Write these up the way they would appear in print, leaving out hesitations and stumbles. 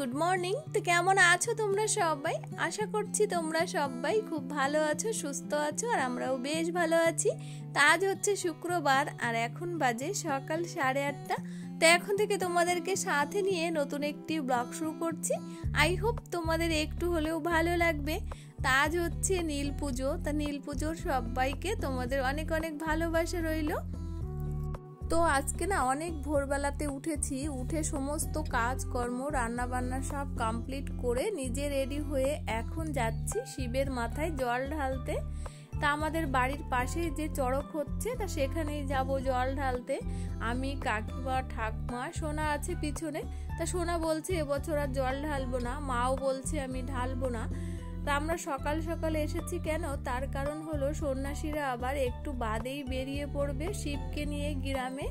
Good morning. তো কেমন আছো তোমরা সবাই? আশা করছি তোমরা সবাই খুব ভালো আছো, সুস্থ আছো, আর আমরাও বেশ ভালো আছি। তা আজ হচ্ছে শুক্রবার আর এখন বাজে সকাল 8:30। তো এখন থেকে তোমাদেরকে সাথে নিয়ে নতুন একটি ব্লগ শুরু করছি। আই হোপ তোমাদের একটু হলেও ভালো লাগবে। তা আজ হচ্ছে নীল পুজো। তা নীল পুজোর সবাইকে তোমাদের অনেক অনেক ভালোবাসা রইল। তো আজকে না অনেক ভোরবেলাতে উঠেছি, উঠে সমস্ত কাজকর্ম রান্না বান্না সব কমপ্লিট করে নিজে রেডি হয়ে এখন যাচ্ছি শিবের মাথায় জল ঢালতে। তা আমাদের বাড়ির পাশেই যে চড়ক হচ্ছে, তা সেখানেই যাব জল ঢালতে। আমি, কাকিমা, ঠাকমা, সোনা আছে পিছনে। তা সোনা বলছে এবছর আর জল ঢালবো না, মাও বলছে আমি ঢালবো না। তা আমরা সকাল সকাল এসেছি কেন, তার কারণ হলো সন্ন্যাসীরা আবার একটু বাদেই বেরিয়ে পড়বে শিবকে নিয়ে গ্রামে,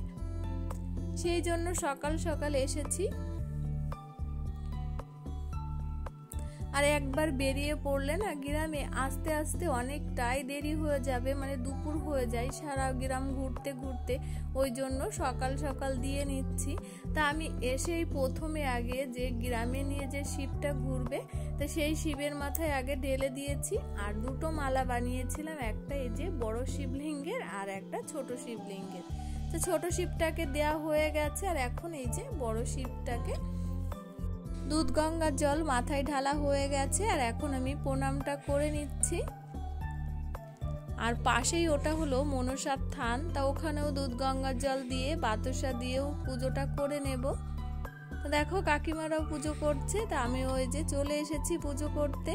সেই জন্য সকাল সকাল এসেছি। আর একবার বেরিয়ে পড়লে না গ্রামে আস্তে আস্তে অনেকটাই দেরি হয়ে যাবে, মানে দুপুর হয়ে যায় সারা গ্রাম ঘুরতে ঘুরতে, ওই জন্য সকাল সকাল দিয়ে নিচ্ছি। তা আমি এসেই প্রথমে আগে যে গ্রামে নিয়ে যে শিবটা ঘুরবে, তো সেই শিবের মাথায় আগে ঢেলে দিয়েছি। আর দুটো মালা বানিয়েছিলাম, একটা এই যে বড় শিবলিঙ্গের আর একটা ছোট শিবলিঙ্গের। তো ছোট শিবটাকে দেয়া হয়ে গেছে, আর এখন এই যে বড় শিবটাকে দুধ গঙ্গার জল মাথায় ঢালা হয়ে গেছে। আর এখন আমি প্রণামটা করে নিচ্ছি। আর পাশেই ওটা হলো মনসার থান, তা ওখানেও দুধ গঙ্গার জল দিয়ে বাতাসা দিয়েও পুজোটা করে নেব। তো দেখো কাকিমারাও পুজো করছে, তা আমি ওই যে চলে এসেছি পুজো করতে।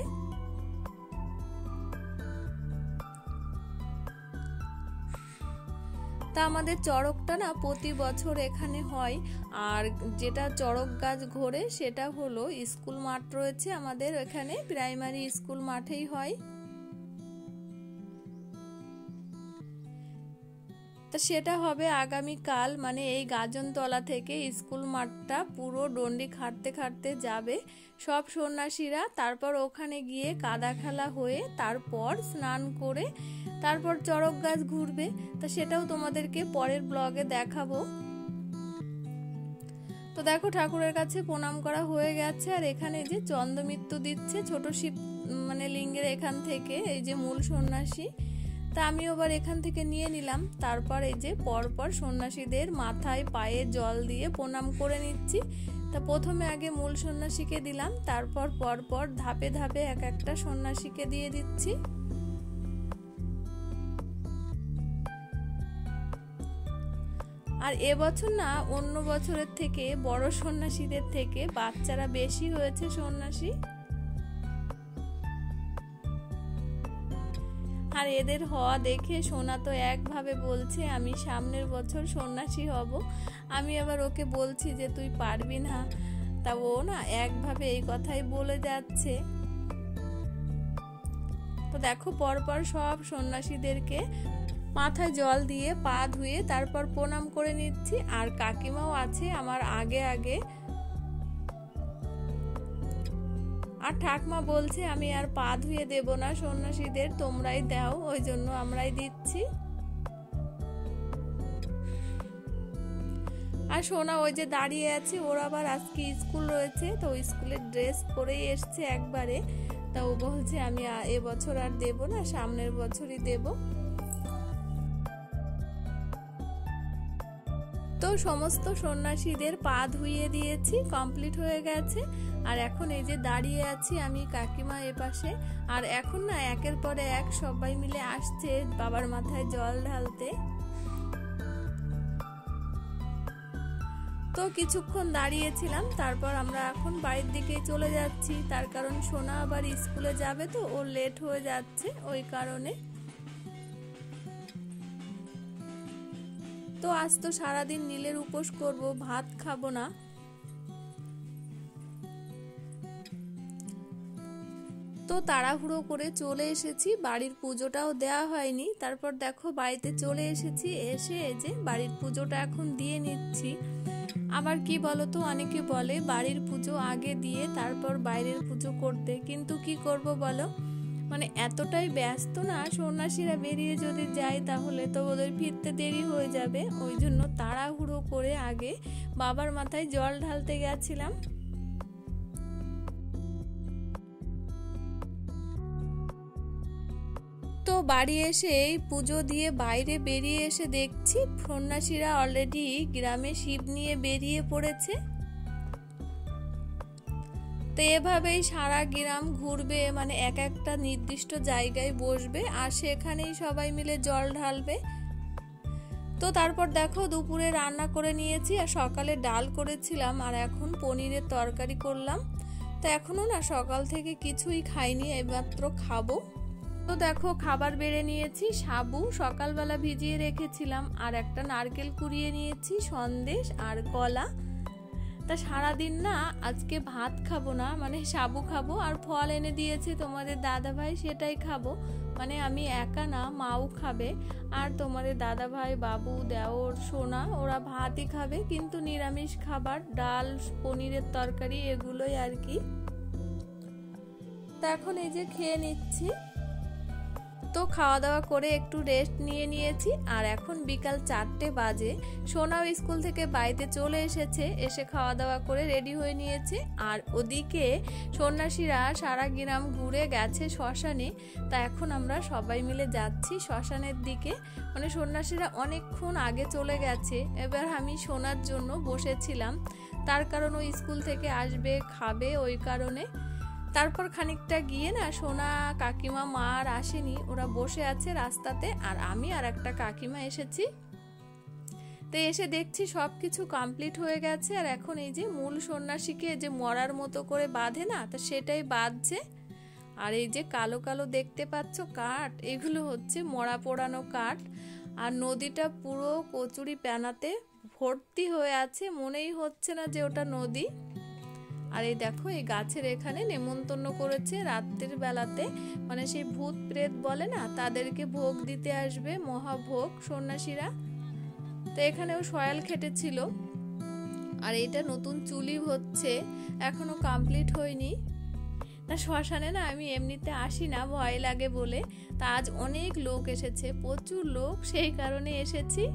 তা আমাদের চড়কটা না প্রতি বছর এখানে হয়। আর যেটা চড়ক গাছ ঘোরে সেটা হলো স্কুল মাঠ রয়েছে আমাদের এখানে, প্রাইমারি স্কুল মাঠেই হয়। তা সেটা হবে আগামীকাল, মানে এই গাজনতলা থেকে স্কুল মাঠটা পুরো ডন্ডি খাটতে খাটতে যাবে সব সন্ন্যাসীরা। তারপর ওখানে গিয়ে কাদা খেলা হয়ে তারপর স্নান করে তারপর চড়ক গাছ ঘুরবে। তা সেটাও তোমাদেরকে পরের ব্লগে দেখাবো। তো দেখো ঠাকুরের কাছে প্রণাম করা হয়ে গেছে, আর এখানে যে চন্দ্রমৃত্যু দিচ্ছে ছোট শিব মানে লিঙ্গের এখান থেকে, এই যে মূল সন্ন্যাসী। তা আমি আবার এখান থেকে নিয়ে নিলাম। তারপর এই যে পরপর সন্ন্যাসীদের মাথায় পায়ে জল দিয়ে প্রণাম করে নিচ্ছি। তা প্রথমে আগে মূল সন্ন্যাসীকে দিলাম, তারপর পরপর ধাপে ধাপে এক একটা সন্ন্যাসীকে দিয়ে দিচ্ছি। আর এবছর না অন্য বছরের থেকে বড় সন্ন্যাসীদের থেকে বাচ্চারা বেশি হয়েছে সন্ন্যাসী। আর এদের হওয়া দেখে সোনা তো একভাবে বলছে আমি সামনের বছর সন্ন্যাসী হব। আমি আবার ওকে বলছি যে তুই পারবি না, তা ও না একভাবে এই কথাই বলে যাচ্ছে। তো দেখো পরপর সব সন্ন্যাসীদেরকে মাথায় জল দিয়ে পা ধুয়ে তারপর প্রণাম করে নিচ্ছি। আর কাকিমাও আছে আমার আগে আগে। আর ঠাকমা বলছে আমি আর পা ধুয়ে দেব না সন্ন্যাসীদের, তোমরাই দাও, ওই জন্য আমরাই দিচ্ছি। আর সোনা ওই যে দাঁড়িয়ে আছে, ওর আবার আজকে স্কুল রয়েছে, তো ওই স্কুলের ড্রেস পরেই এসছে একবারে। তা ও বলছে আমি এবছর আর দেব না, সামনের বছরই দেব। তো সমস্ত সন্ন্যাসীদের পা ধুইয়ে দিয়েছি, কমপ্লিট হয়ে গেছে। আর এখন এই যে দাঁড়িয়ে আছি আমি, কাকিমা এপাশে। আর এখন না একের পরে এক সবাই মিলে আসছে বাবার মাথায় জল ঢালতে। তো কিছুক্ষণ দাঁড়িয়েছিলাম, তারপর আমরা এখন বাড়ির দিকে চলে যাচ্ছি। তার কারণ সোনা আবার স্কুলে যাবে, তো ওর লেট হয়ে যাচ্ছে ওই কারণে। তো আজ তো সারাদিন নীলের উপোস করব, ভাত খাবো না। তো তাড়াহুড়ো করে চলে এসেছি, বাড়ির পুজোটাও দেয়া হয়নি। তারপর দেখো বাড়িতে চলে এসেছি, এসে এই যে বাড়ির পুজোটা এখন দিয়ে নিচ্ছি। আবার কি বলতো, অনেকে বলে বাড়ির পুজো আগে দিয়ে তারপর বাইরের পুজো করতে, কিন্তু কি করব বলো, মানে এতটাই ব্যস্ত না সন্ন্যাসীরা বেরিয়ে যদি যায় তাহলে তো ওদের ফিরতে দেরি হয়ে যাবে। ওই জন্য তাড়াহুড়ো করে আগে বাবার মাথায় জল ঢালতে গেছিলাম। বাড়ি এসে পুজো দিয়ে বাইরে বেরিয়ে এসে দেখছি সন্ন্যাসীরা অলরেডি গ্রামে শিব নিয়ে বেরিয়ে পড়েছে। তো এভাবেই সারা গ্রাম ঘুরবে, মানে এক একটা নির্দিষ্ট জায়গায় বসবে আর সেখানেই সবাই মিলে জল ঢালবে। তো তারপর দেখো দুপুরে রান্না করে নিয়েছি, আর সকালে ডাল করেছিলাম, আর এখন পনিরের তরকারি করলাম। তো এখনো না সকাল থেকে কিছুই খাইনি, এইমাত্র খাবো। তো দেখো খাবার বেড়ে নিয়েছি, সাবু সকালবেলা ভিজিয়ে রেখেছিলাম, আর একটা নারকেল কুড়িয়ে নিয়েছি, সন্দেশ আর কলা। তা সারাদিন না আজকে ভাত খাবো না, মানে সাবু খাবো, আর ফল এনে দিয়েছে তোমাদের দাদা ভাই, সেটাই খাবো। মানে আমি একা না, মাও খাবে, আর তোমাদের দাদা ভাই, বাবু, দেওর, সোনা ওরা ভাতই খাবে, কিন্তু নিরামিষ খাবার, ডাল, পনিরের তরকারি এগুলোই আর কি। তা এখন এই যে খেয়ে নিচ্ছি। তো খাওয়া দাওয়া করে একটু রেস্ট নিয়ে নিয়েছি, আর এখন বিকাল 4টে বাজে। সোনাও স্কুল থেকে বাড়িতে চলে এসেছে, এসে খাওয়া দাওয়া করে রেডি হয়ে নিয়েছে। আর ওদিকে সন্ন্যাসীরা সারা গ্রাম ঘুরে গেছে শ্মশানে। তা এখন আমরা সবাই মিলে যাচ্ছি শ্মশানের দিকে, মানে সন্ন্যাসীরা অনেকক্ষণ আগে চলে গেছে। এবার আমি সোনার জন্য বসেছিলাম, তার কারণ ও স্কুল থেকে আসবে, খাবে, ওই কারণে। তারপর খানিকটা গিয়ে না সোনা কাকিমা মা আর আসেনি, ওরা বসে আছে রাস্তাতে, আর আমি আর একটা কাকিমা এসেছি। তো এসে দেখছি সবকিছু কমপ্লিট হয়ে গেছে, আর এখন এই যে মূল সন্ন্যাসীকে যে মরার মতো করে বাঁধে না, তা সেটাই বাঁধছে। আর এই যে কালো কালো দেখতে পাচ্ছ কাঠ, এগুলো হচ্ছে মরা পোড়ানো কাঠ। আর নদীটা পুরো কচুরি প্যানাতে ভর্তি হয়ে আছে, মনেই হচ্ছে না যে ওটা নদী। আর এই দেখো এই গাছের এখানে নেমন্তন্ন করেছে রাত্রির বেলাতে, মানে সেই ভূত প্রেত বলে না, তাদেরকে ভোগ দিতে আসবে, মহাভোগ সন্ন্যাসীরা। তো এখানেও সয়াল খেটেছিল। আর এটা নতুন চুলি হচ্ছে, এখনো কমপ্লিট হয়নি। তা শ্মশানে না আমি এমনিতে আসি না, ভয় লাগে বলে। তা আজ অনেক লোক এসেছে, প্রচুর লোক, সেই কারণে এসেছি।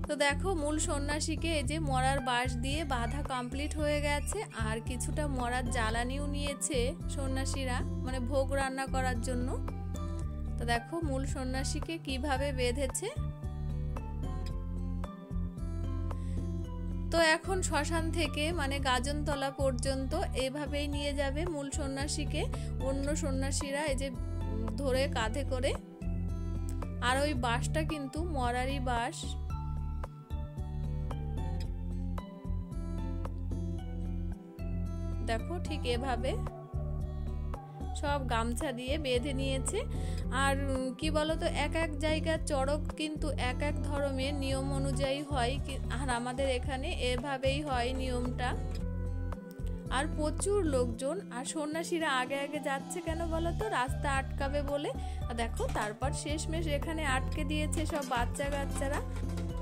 তো দেখো মূল সন্ন্যাসীকে এই যে মরার বাঁশ দিয়ে বাঁধা কমপ্লিট হয়ে গেছে, আর কিছুটা মরার জ্বালানিও নিয়েছে সন্ন্যাসীরা, মানে ভোগ রান্না করার জন্য। তো দেখো মূল সন্ন্যাসীকে কিভাবে বেঁধেছে। তো এখন শ্মশান থেকে মানে গাজনতলা পর্যন্ত এভাবেই নিয়ে যাবে মূল সন্ন্যাসীকে, অন্য সন্ন্যাসীরা এই যে ধরে কাঁধে করে। আর ওই বাঁশটা কিন্তু মরারই বাঁশ। দেখো ঠিক এভাবে সব গামছা দিয়ে বেঁধে নিয়েছে। আর কি বলতো, এক এক জায়গার চড়ক কিন্তু এক এক ধর্মের নিয়ম অনুযায়ী হয়, আর আমাদের এখানে এভাবেই হয় নিয়মটা। আর প্রচুর লোকজন, আর সন্ন্যাসীরা আগে আগে যাচ্ছে কেন বলতো, রাস্তা আটকাবে বলে। দেখো তারপর শেষমেশ এখানে আটকে দিয়েছে সব বাচ্চা কাচ্চারা।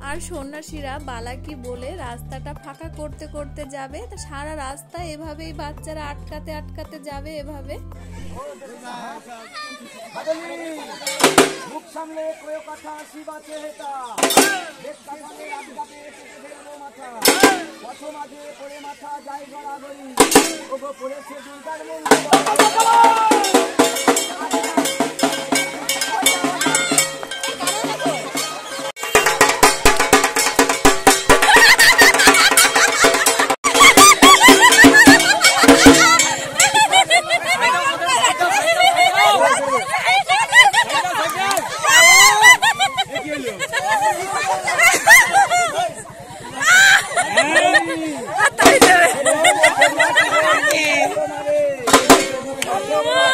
আর সন্ন্যাসীরা বালাকি বলে রাস্তাটা ফাঁকা করতে করতে যাবে, তা সারা রাস্তা এভাবেই বাচ্চারা আটকাতে আটকাতে যাবে এভাবে।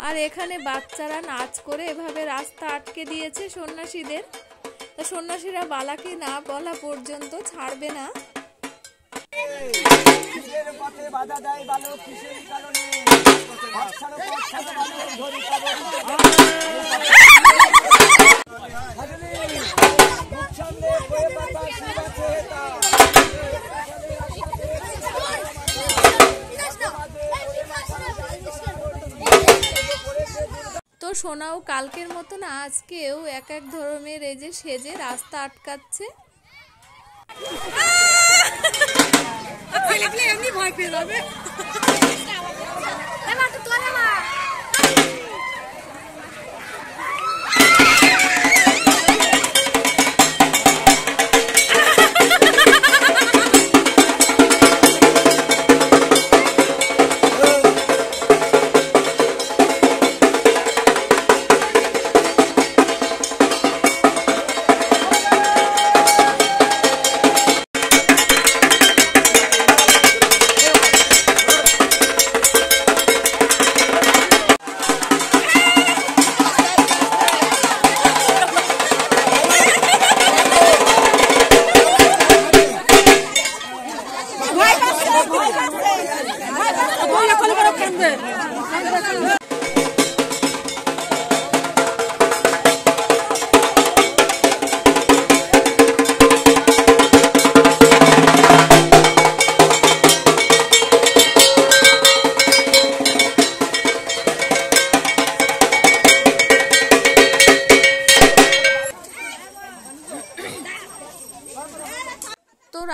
আর এখানে বাচ্চারা নাচ করে এভাবে রাস্তা আটকে দিয়েছে সন্ন্যাসীদের। সন্ন্যাসীরা বালাকে না বলা পর্যন্ত ছাড়বে না। তো সোনাও কালকের মতো না আজকেও এক এক ধরনের এই যে সেজে রাস্তা আটকাচ্ছে। এমনি ভয় পেয়ে যাবে।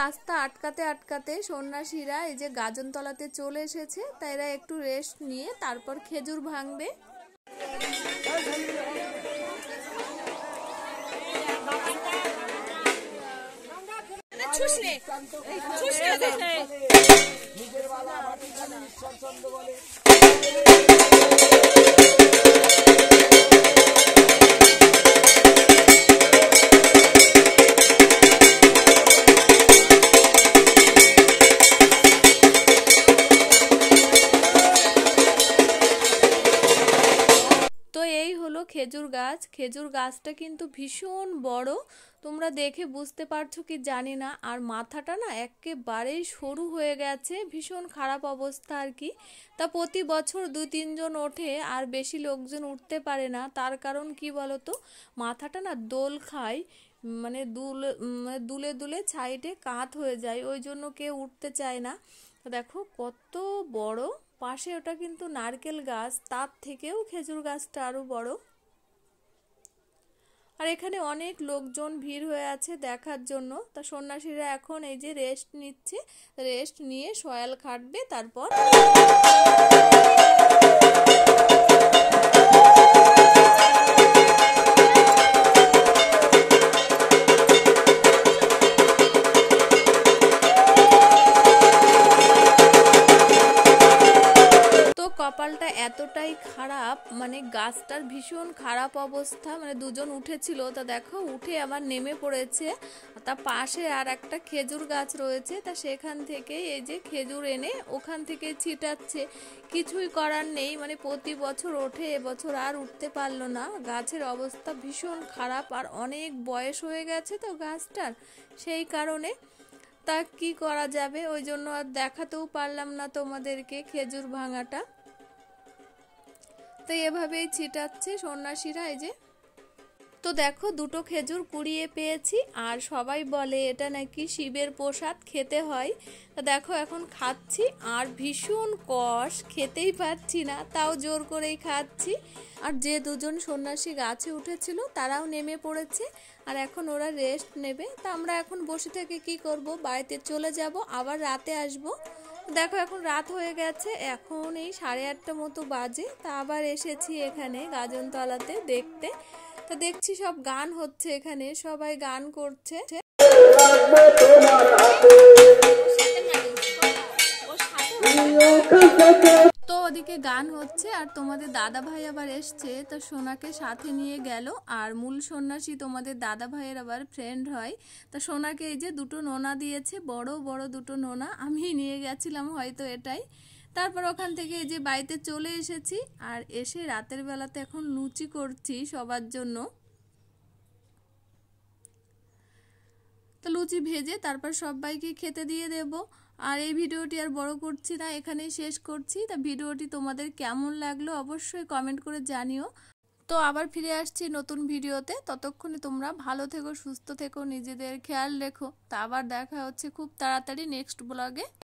রাস্তা আটকাতে আটকাতে সন্ন্যাসীরা এই যে গাজনতলাতে চলে এসেছে, তাই এরা একটু রেস্ট নিয়ে তারপর খেজুর ভাঙবে। তো এই হলো খেজুর গাছ। খেজুর গাছটা কিন্তু ভীষণ বড়, তোমরা দেখে বুঝতে পারছো কি জানি না। আর মাথাটা না একেবারেই সরু হয়ে গেছে, ভীষণ খারাপ অবস্থা আর কি। তা প্রতি বছর 2-3 জন ওঠে, আর বেশি লোকজন উঠতে পারে না। তার কারণ কি বলতো, মাথাটা না দোল খায়, মানে দুলে দুলে সাইডে কাত হয়ে যায়, ওই জন্য কেউ উঠতে চায় না। তো দেখো কত বড়, পাশে ওটা কিন্তু নারকেল গাছ, তার থেকেও খেজুর গাছটা আরো বড়। আর এখানে অনেক লোকজন ভিড় হয়ে আছে দেখার জন্য। তা সন্ন্যাসীরা এখন এই যে রেস্ট নিচ্ছে, রেস্ট নিয়ে সয়াল খাটবে তারপর। কপালটা এতটাই খারাপ, মানে গাছটার ভীষণ খারাপ অবস্থা, মানে দুজন উঠেছিল, তা দেখো উঠে আবার নেমে পড়েছে। তা পাশে আর একটা খেজুর গাছ রয়েছে, তা সেখান থেকে এই যে খেজুর এনে ওখান থেকে ছিটাচ্ছে। কিছুই করার নেই, মানে প্রতি বছর ওঠে, এবছর আর উঠতে পারলো না। গাছের অবস্থা ভীষণ খারাপ, আর অনেক বয়স হয়ে গেছে তো গাছটার, সেই কারণে তা কি করা যাবে, ওই জন্য আর দেখাতেও পারলাম না তোমাদেরকে খেজুর ভাঙাটা। তো এভাবেই ছিটাচ্ছে সন্ন্যাসীরা এই যে। তো দেখো দুটো খেজুর কুড়িয়ে পেয়েছি, আর সবাই বলে এটা নাকি শিবের প্রসাদ, খেতে হয়। তো দেখো এখন খাচ্ছি, আর ভীষণ কষ, খেতেই পারছি না, তাও জোর করেই খাচ্ছি। আর যে দুজন সন্ন্যাসী গাছে উঠেছিল তারাও নেমে পড়েছে, আর এখন ওরা রেস্ট নেবে। তা আমরা এখন বসে থেকে কি করব, বাড়িতে চলে যাব, আবার রাতে আসব। দেখো এখন রাত হয়ে গেছে, এখন এই 8:30 মতো বাজে। তা আবার এসেছি এখানে গাজনতলাতে দেখতে। তা দেখছি সব গান হচ্ছে এখানে, সবাই গান করছে। তো ওদিকে গান হচ্ছে, আর তোমাদের দাদা ভাই আবার এসছে, তো সোনাকে সাথে নিয়ে গেল। আর মূল সন্ন্যাসী তোমাদের দাদা ভাইয়ের আবার ফ্রেন্ড হয়। তো সোনাকে এই যে দুটো নোনা দিয়েছে, বড় বড় দুটো নোনা, আমি নিয়ে গেছিলাম হয়তো এটাই। তারপর ওখান থেকে এই যে বাড়িতে চলে এসেছি, আর এসে রাতের বেলাতে এখন লুচি করছি সবার জন্য। তো লুচি ভেজে তারপর সবাইকে খেতে দিয়ে দেব। আর এই ভিডিওটি আর বড় করছি না, এখানেই শেষ করছি। তা ভিডিওটি তোমাদের কেমন লাগলো অবশ্যই কমেন্ট করে জানিও। তো আবার ফিরে আসছি নতুন ভিডিওতে, ততক্ষণে তোমরা ভালো থেকো, সুস্থ থেকো, নিজেদের খেয়াল রেখো। তা আবার দেখা হচ্ছে খুব তাড়াতাড়ি নেক্সট ব্লগে।